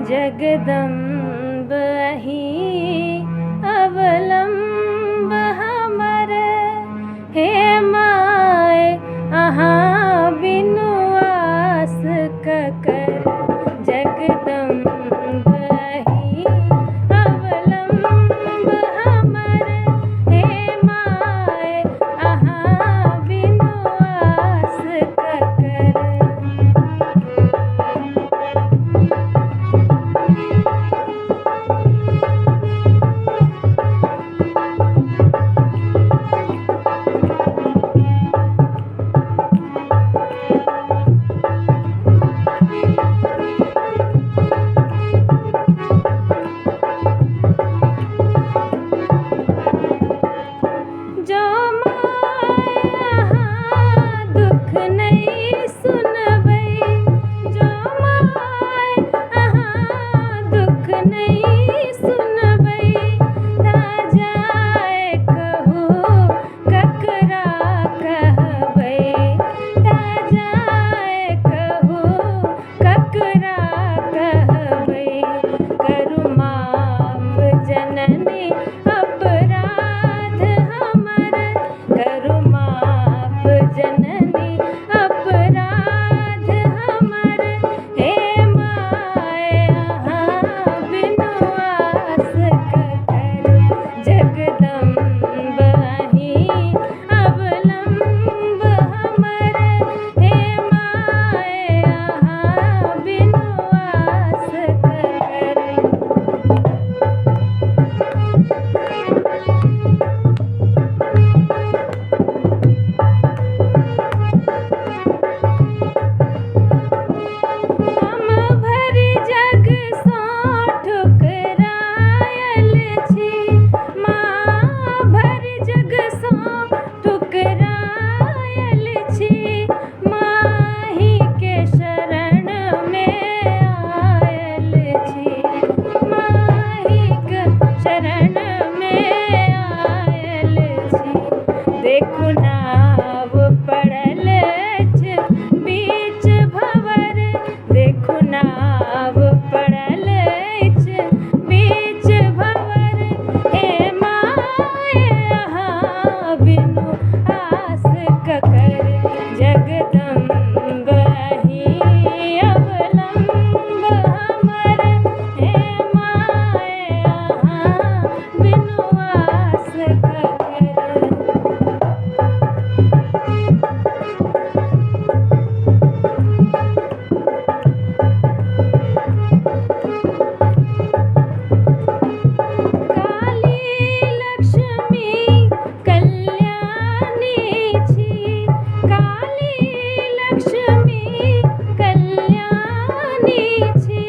जगदम्ब अहीं अवलंब हमर, हे माय अहाँ बिनु आस ककर। जगदम्ब अहीं अवलंब हमर, हे माय अहाँ बिनु आस ककर। जो माय अहाँ दुख नहीं सुनबै, जो माय अहाँ दुख नहीं सुनबै, ता जाय कहू ककरा कहबै, ता जाय कहू ककरा कहबै। करू माफ जननी अपराध हमर, करू माफ जननी अपराध हमर, हे माय अहाँ बिनु आस ककर। जगदम्ब अहीं अवलंब हमर, हे माय अहाँ बिनु आस ककर। हम भरि जग सँ ठुकरायल छी, माँ भरि जग सँ ठुकरायल छी। माही के शरण में आयल छी, माही के शरण में आयल छी। देखू नाव पड़ल अछि बीच भंवर, देखू नाव पड़ल अछि बीच भंवर, हे माय अहाँ बिनु आस ककर। जगदम्ब अहीं अवलंब हमर, हे माय अहाँ बिनु आस ककर। काली लक्ष्मी कल्याणी छी, काली लक्ष्मी कल्याणी छी।